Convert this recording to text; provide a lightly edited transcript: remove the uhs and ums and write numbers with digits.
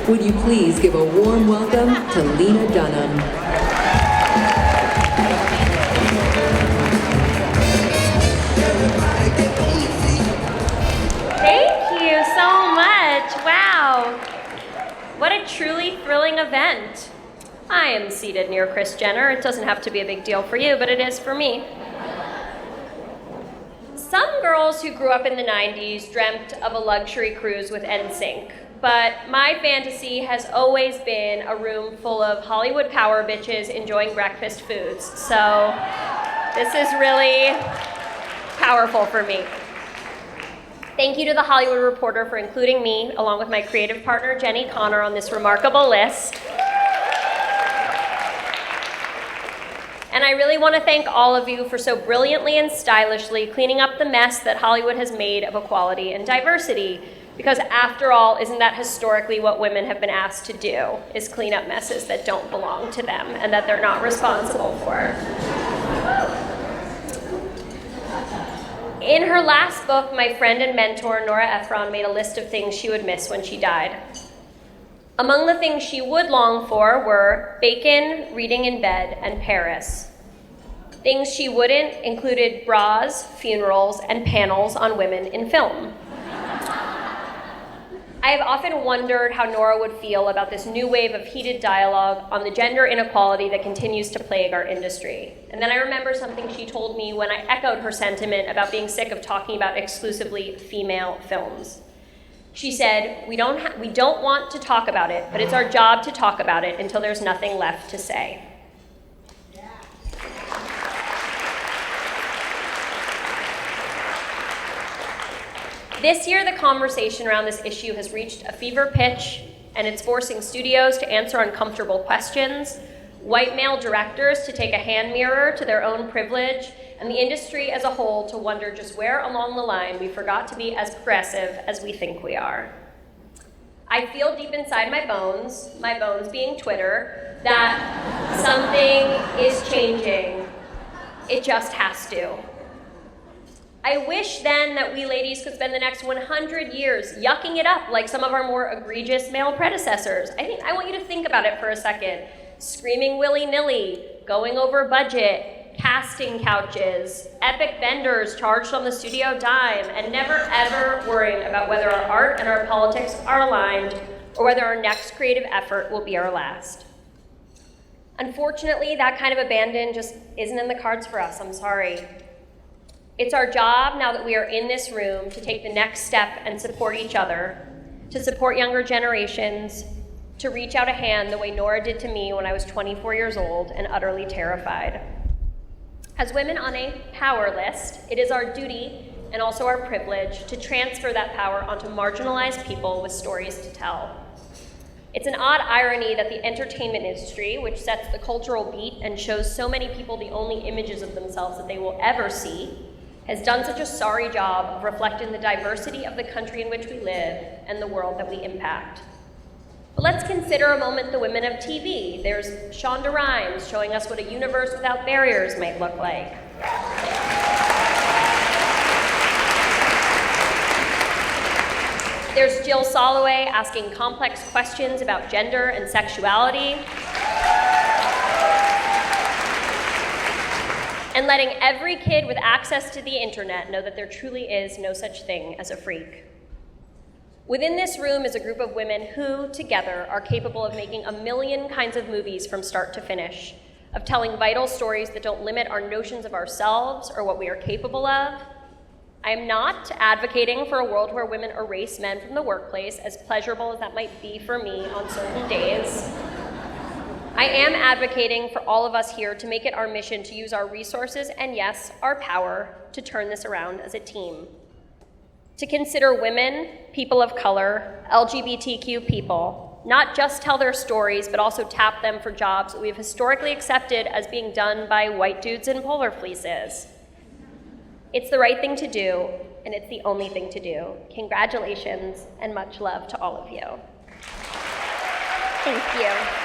Would you please give a warm welcome to Lena Dunham. Thank you so much. Wow. What a truly thrilling event. I am seated near Kris Jenner. It doesn't have to be a big deal for you, but it is for me. Some girls who grew up in the 90s dreamt of a luxury cruise with NSYNC, but my fantasy has always been a room full of Hollywood power bitches enjoying breakfast foods. So this is really powerful for me. Thank you to The Hollywood Reporter for including me, along with my creative partner, Jenny Connor, on this remarkable list. And I really want to thank all of you for so brilliantly and stylishly cleaning up the mess that Hollywood has made of equality and diversity. Because after all, isn't that historically what women have been asked to do, is clean up messes that don't belong to them and that they're not responsible for? In her last book, my friend and mentor, Nora Ephron, made a list of things she would miss when she died. Among the things she would long for were bacon, reading in bed, and Paris. Things she wouldn't included bras, funerals, and panels on women in film. I have often wondered how Nora would feel about this new wave of heated dialogue on the gender inequality that continues to plague our industry. And then I remember something she told me when I echoed her sentiment about being sick of talking about exclusively female films. She said, we don't want to talk about it, but it's our job to talk about it until there's nothing left to say. This year, the conversation around this issue has reached a fever pitch, and it's forcing studios to answer uncomfortable questions, white male directors to take a hand mirror to their own privilege, and the industry as a whole to wonder just where along the line we forgot to be as progressive as we think we are. I feel deep inside my bones being Twitter, that something is changing. It just has to. I wish then that we ladies could spend the next 100 years yucking it up like some of our more egregious male predecessors. I want you to think about it for a second. Screaming willy-nilly, going over budget, casting couches, epic vendors charged on the studio dime, and never ever worrying about whether our art and our politics are aligned or whether our next creative effort will be our last. Unfortunately, that kind of abandon just isn't in the cards for us, I'm sorry. It's our job, now that we are in this room, to take the next step and support each other, to support younger generations, to reach out a hand the way Nora did to me when I was 24 years old and utterly terrified. As women on a power list, it is our duty and also our privilege to transfer that power onto marginalized people with stories to tell. It's an odd irony that the entertainment industry, which sets the cultural beat and shows so many people the only images of themselves that they will ever see, has done such a sorry job of reflecting the diversity of the country in which we live and the world that we impact. But let's consider a moment the women of TV. There's Shonda Rhimes showing us what a universe without barriers might look like. There's Jill Soloway asking complex questions about gender and sexuality. And letting every kid with access to the internet know that there truly is no such thing as a freak. Within this room is a group of women who, together, are capable of making a million kinds of movies from start to finish, of telling vital stories that don't limit our notions of ourselves or what we are capable of. I am not advocating for a world where women erase men from the workplace, as pleasurable as that might be for me on certain days. I am advocating for all of us here to make it our mission to use our resources and, yes, our power to turn this around as a team. To consider women, people of color, LGBTQ people, not just tell their stories, but also tap them for jobs that we have historically accepted as being done by white dudes in polar fleeces. It's the right thing to do, and it's the only thing to do. Congratulations, and much love to all of you. Thank you.